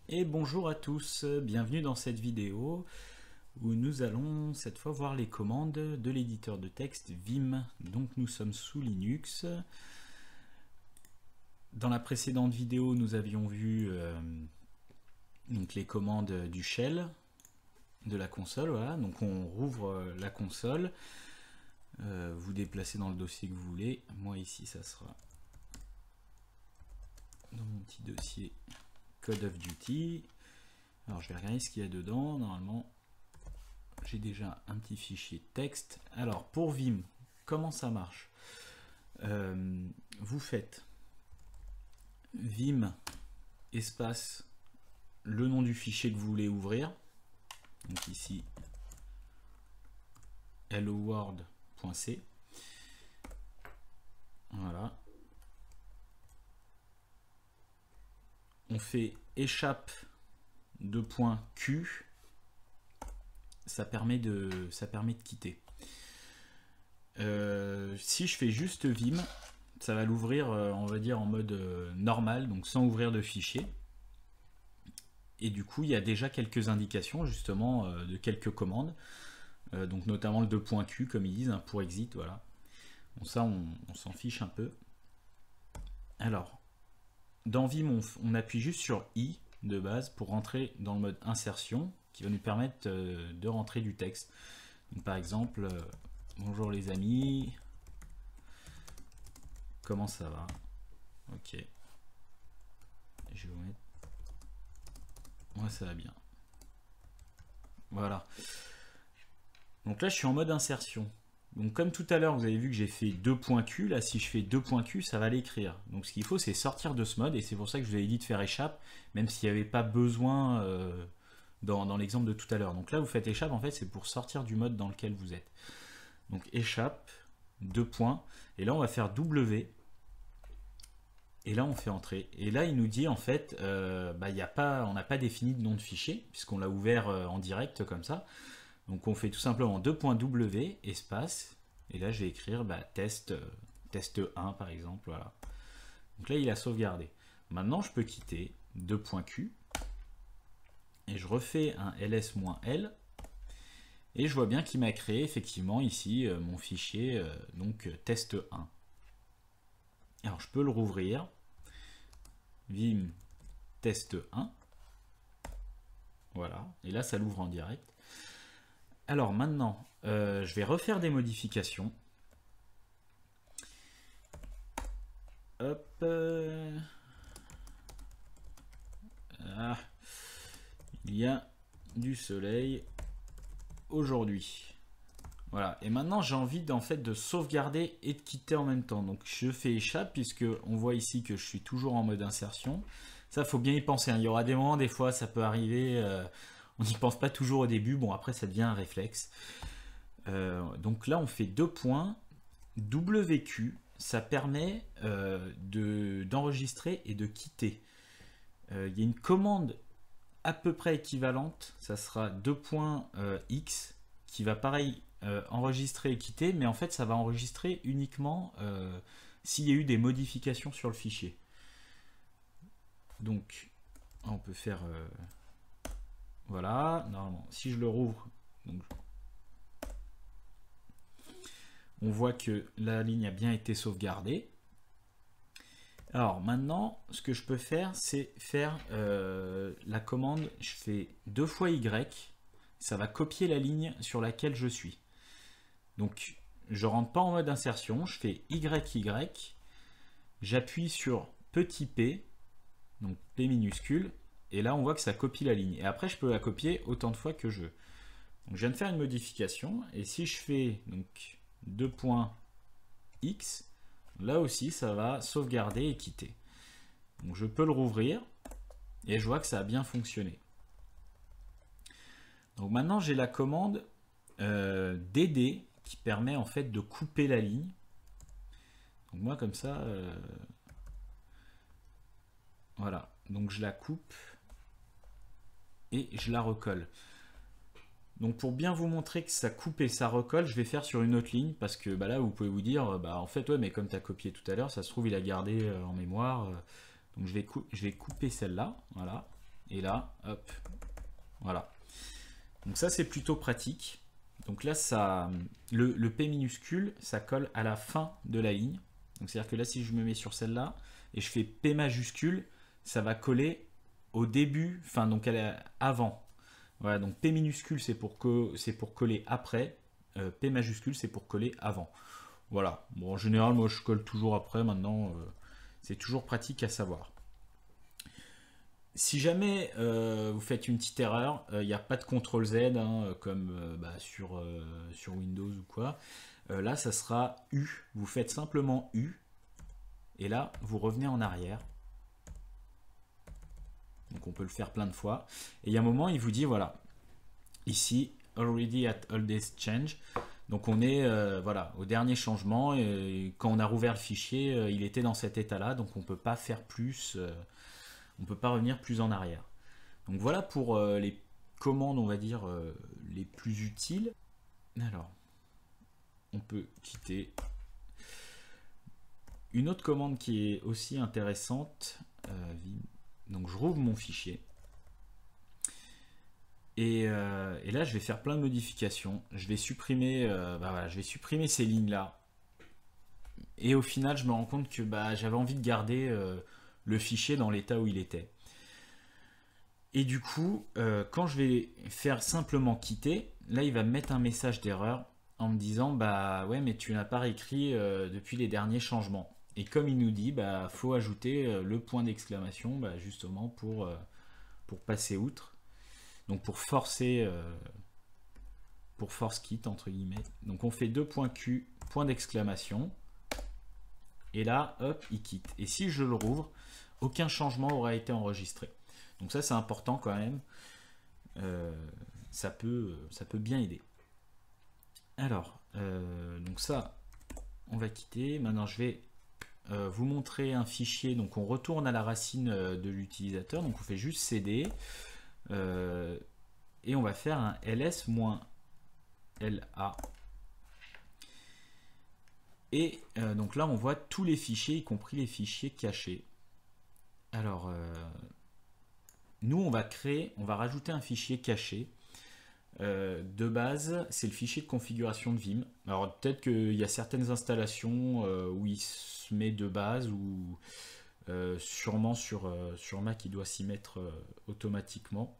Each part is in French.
Et bonjour à tous, bienvenue dans cette vidéo où nous allons cette fois voir les commandes de l'éditeur de texte Vim. Donc nous sommes sous Linux. Dans la précédente vidéo, nous avions vu donc les commandes du shell de la console. Voilà. Donc on rouvre la console, vous déplacez dans le dossier que vous voulez. Moi ici, ça sera dans mon petit dossier Code of Duty. Alors je vais regarder ce qu'il y a dedans. Normalement, j'ai déjà un petit fichier texte. Alors pour Vim, comment ça marche? Vous faites Vim espace le nom du fichier que vous voulez ouvrir. Donc ici helloworld.c. Voilà. On fait échappe de .q. Ça permet de quitter. Si je fais juste Vim, ça va l'ouvrir, on va dire en mode normal, donc sans ouvrir de fichier. Et du coup, il y a déjà quelques indications justement de quelques commandes, donc notamment le 2.q comme ils disent, hein, pour exit, voilà. Bon, ça, on s'en fiche un peu. Alors, dans Vim, on appuie juste sur I de base pour rentrer dans le mode insertion, qui va nous permettre de rentrer du texte. Donc, par exemple, bonjour les amis, comment ça va? Ok, je vais vous mettre, moi ça va bien. Voilà. Donc là je suis en mode insertion. Donc comme tout à l'heure vous avez vu que j'ai fait 2.q, là si je fais 2.q ça va l'écrire. Donc ce qu'il faut c'est sortir de ce mode et c'est pour ça que je vous avais dit de faire échappe, même s'il n'y avait pas besoin dans l'exemple de tout à l'heure. Donc là vous faites échappe, en fait c'est pour sortir du mode dans lequel vous êtes. Donc échappe, 2 points, et là on va faire W, et là on fait entrer. Et là il nous dit en fait, on n'a pas défini de nom de fichier, puisqu'on l'a ouvert en direct comme ça. Donc on fait tout simplement 2.w, espace, et là je vais écrire test 1 par exemple, voilà. Donc là il a sauvegardé. Maintenant je peux quitter 2.q, et je refais un ls-l, et je vois bien qu'il m'a créé effectivement ici mon fichier donc test 1. Alors je peux le rouvrir, vim test 1, voilà, et là ça l'ouvre en direct. Alors maintenant, je vais refaire des modifications. Hop. Il y a du soleil aujourd'hui. Voilà. Et maintenant, j'ai envie de sauvegarder et de quitter en même temps. Donc, je fais échappe puisque on voit ici que je suis toujours en mode insertion. Ça, faut bien y penser, hein. Il y aura des moments, des fois, ça peut arriver. On n'y pense pas toujours au début. Bon, après, ça devient un réflexe. Donc là, on fait 2 points. WQ, ça permet d'enregistrer et de quitter. Il y a une commande à peu près équivalente. Ça sera 2.x qui va pareil enregistrer et quitter. Mais en fait, ça va enregistrer uniquement s'il y a eu des modifications sur le fichier. Donc, on peut faire... voilà, normalement, si je le rouvre, donc, on voit que la ligne a bien été sauvegardée. Alors maintenant, ce que je peux faire, c'est faire la commande, je fais 2 fois Y, ça va copier la ligne sur laquelle je suis. Donc, je rentre pas en mode insertion, je fais YY, j'appuie sur petit p, donc P minuscule, et là on voit que ça copie la ligne. Et après je peux la copier autant de fois que je veux. Donc je viens de faire une modification, et si je fais donc 2.x, là aussi ça va sauvegarder et quitter. Donc je peux le rouvrir, et je vois que ça a bien fonctionné. Donc maintenant j'ai la commande dd qui permet en fait de couper la ligne. Donc moi comme ça, voilà, donc je la coupe et je la recolle. Donc pour bien vous montrer que ça coupe et ça recolle, je vais faire sur une autre ligne parce que là vous pouvez vous dire en fait ouais mais comme tu as copié tout à l'heure, ça se trouve il a gardé en mémoire. Donc je vais couper celle-là, voilà. et là, hop, voilà. Donc ça, c'est plutôt pratique. Donc là, ça, le P minuscule, ça colle à la fin de la ligne. Donc c'est-à-dire que là, si je me mets sur celle-là et je fais P majuscule, ça va coller au début, enfin donc avant. Voilà, donc P minuscule, c'est pour coller après. P majuscule, c'est pour coller avant. Voilà. Bon, en général, moi, je colle toujours après. Maintenant, c'est toujours pratique à savoir. Si jamais vous faites une petite erreur, il n'y a pas de CTRL Z hein, comme sur Windows ou quoi. Là, ça sera U. Vous faites simplement U. Et là, vous revenez en arrière. Donc on peut le faire plein de fois. Et il y a un moment, il vous dit, voilà, ici, already at all this change. Donc on est voilà, au dernier changement. Et quand on a rouvert le fichier, il était dans cet état-là. Donc on ne peut pas faire plus... on ne peut pas revenir plus en arrière. Donc voilà pour les commandes, on va dire, les plus utiles. Alors, on peut quitter. Une autre commande qui est aussi intéressante, donc je rouvre mon fichier. Et là, je vais faire plein de modifications. Je vais supprimer, voilà, je vais supprimer ces lignes-là. Et au final, je me rends compte que j'avais envie de garder le fichier dans l'état où il était. Et du coup, quand je vais faire simplement quitter, là il va me mettre un message d'erreur en me disant ouais mais tu n'as pas réécrit depuis les derniers changements. Et comme il nous dit, faut ajouter le point d'exclamation justement pour passer outre. Donc pour forcer pour force quitte entre guillemets. Donc on fait 2 points Q, point d'exclamation. Et là, hop, il quitte. Et si je le rouvre, aucun changement aura été enregistré. Donc ça c'est important quand même, ça peut bien aider. Alors, donc ça, on va quitter. Maintenant je vais vous montrer un fichier, donc on retourne à la racine de l'utilisateur, donc on fait juste cd, et on va faire un ls-la. Et donc là on voit tous les fichiers, y compris les fichiers cachés. Alors... nous, on va rajouter un fichier caché. De base, c'est le fichier de configuration de Vim. Alors peut-être qu'il y a certaines installations où il se met de base ou sûrement sur Mac, il doit s'y mettre automatiquement.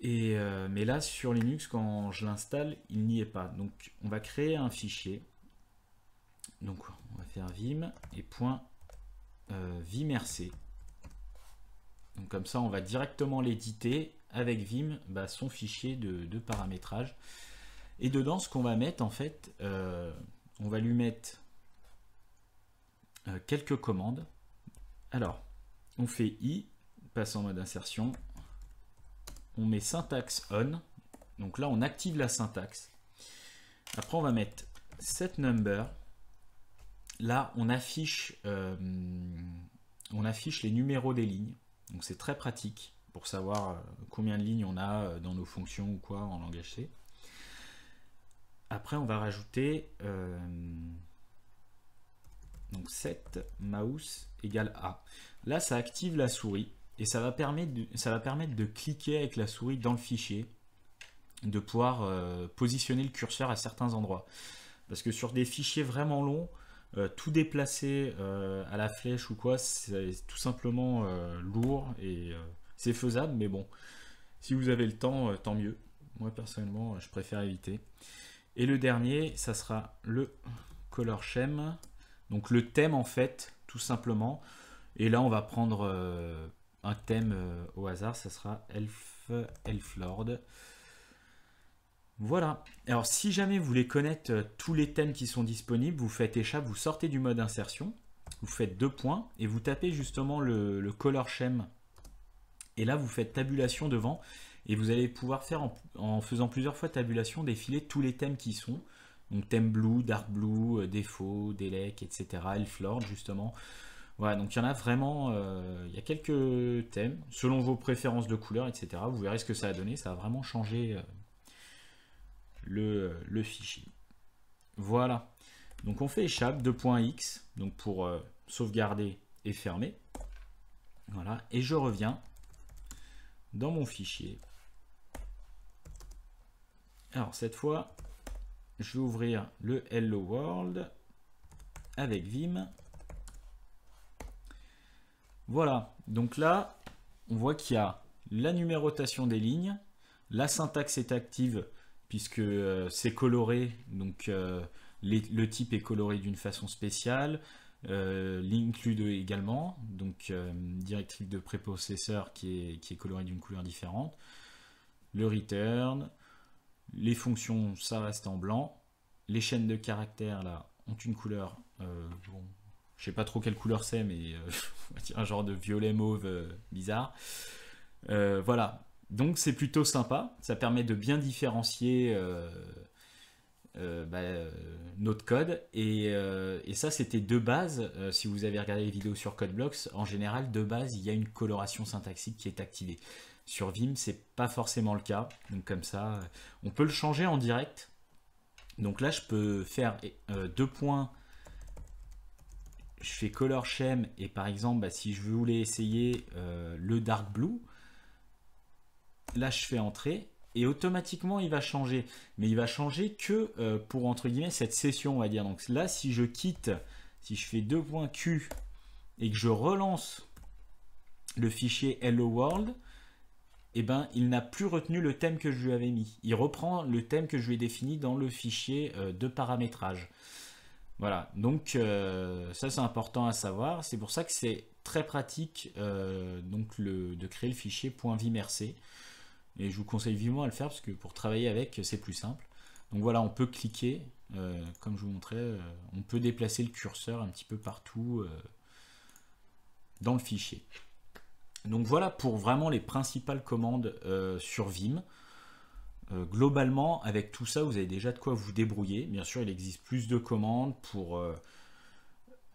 Mais là, sur Linux, quand je l'installe, il n'y est pas. Donc, on va créer un fichier. Donc, on va faire Vim et point vimrc. Donc comme ça, on va directement l'éditer avec Vim, son fichier de paramétrage. Et dedans, ce qu'on va mettre, en fait, on va lui mettre quelques commandes. Alors, on fait I, passe en mode insertion. On met syntaxe on. Donc là, on active la syntaxe. Après, on va mettre setNumber. Là, on affiche les numéros des lignes. Donc c'est très pratique pour savoir combien de lignes on a dans nos fonctions ou quoi en langage C. Après on va rajouter donc set mouse égale A. Là ça active la souris et ça va permettre de cliquer avec la souris dans le fichier, de pouvoir positionner le curseur à certains endroits. Parce que sur des fichiers vraiment longs, tout déplacer à la flèche ou quoi, c'est tout simplement lourd et c'est faisable, mais bon, si vous avez le temps, tant mieux. Moi personnellement, je préfère éviter. Et le dernier, ça sera le color scheme, donc le thème en fait, tout simplement. Et là, on va prendre un thème au hasard, ça sera Elflord. Voilà. Alors si jamais vous voulez connaître tous les thèmes qui sont disponibles, vous faites échappe, vous sortez du mode insertion, vous faites 2 points et vous tapez justement le color scheme. Et là vous faites tabulation devant et vous allez pouvoir faire en faisant plusieurs fois tabulation défiler tous les thèmes qui sont. Donc thème blue, dark blue, défaut, delec, etc. Elflord justement. Voilà, donc il y en a vraiment, il y a quelques thèmes selon vos préférences de couleurs, etc. Vous verrez ce que ça a donné, ça a vraiment changé le fichier. Voilà. Donc on fait échappe 2.x donc pour sauvegarder et fermer. Voilà, et je reviens dans mon fichier. Alors cette fois, je vais ouvrir le Hello World avec Vim. Voilà, donc là, on voit qu'il y a la numérotation des lignes, la syntaxe est active puisque c'est coloré, donc le type est coloré d'une façon spéciale, l'include également, donc directive de préprocesseur qui est coloré d'une couleur différente, le return, les fonctions ça reste en blanc, les chaînes de caractères là ont une couleur, bon, je sais pas trop quelle couleur c'est, mais on va dire un genre de violet mauve bizarre. Voilà, donc c'est plutôt sympa, ça permet de bien différencier notre code, et ça c'était de base. Si vous avez regardé les vidéos sur CodeBlocks, en général de base il y a une coloration syntaxique qui est activée. Sur Vim c'est pas forcément le cas, donc comme ça on peut le changer en direct. Donc là je peux faire deux points, je fais color scheme, et par exemple si je voulais essayer le dark blue, là je fais entrer et automatiquement il va changer, mais il va changer que pour entre guillemets cette session, on va dire. Donc là si je quitte, si je fais deux points Q et que je relance le fichier Hello World, et ben il n'a plus retenu le thème que je lui avais mis, il reprend le thème que je lui ai défini dans le fichier de paramétrage. Voilà, donc ça c'est important à savoir, c'est pour ça que c'est très pratique donc de créer le fichier .vimrc, et je vous conseille vivement à le faire parce que pour travailler avec c'est plus simple. Donc voilà, on peut cliquer, comme je vous montrais, on peut déplacer le curseur un petit peu partout dans le fichier. Donc voilà pour vraiment les principales commandes sur Vim. Globalement, avec tout ça, vous avez déjà de quoi vous débrouiller. Bien sûr, il existe plus de commandes pour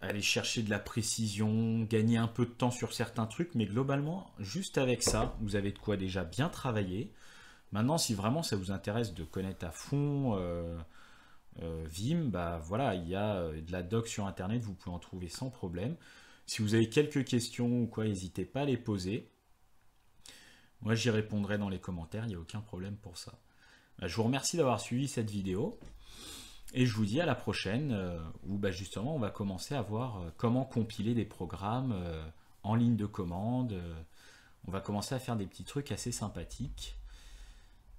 aller chercher de la précision, gagner un peu de temps sur certains trucs, mais globalement, juste avec ça, vous avez de quoi déjà bien travailler. Maintenant, si vraiment ça vous intéresse de connaître à fond Vim, bah voilà, il y a de la doc sur internet, vous pouvez en trouver sans problème. Si vous avez quelques questions ou quoi, n'hésitez pas à les poser. Moi, j'y répondrai dans les commentaires, il n'y a aucun problème pour ça. Je vous remercie d'avoir suivi cette vidéo et je vous dis à la prochaine où justement on va commencer à voir comment compiler des programmes en ligne de commande. On va commencer à faire des petits trucs assez sympathiques.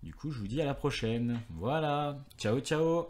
Du coup, je vous dis à la prochaine. Voilà, ciao ciao.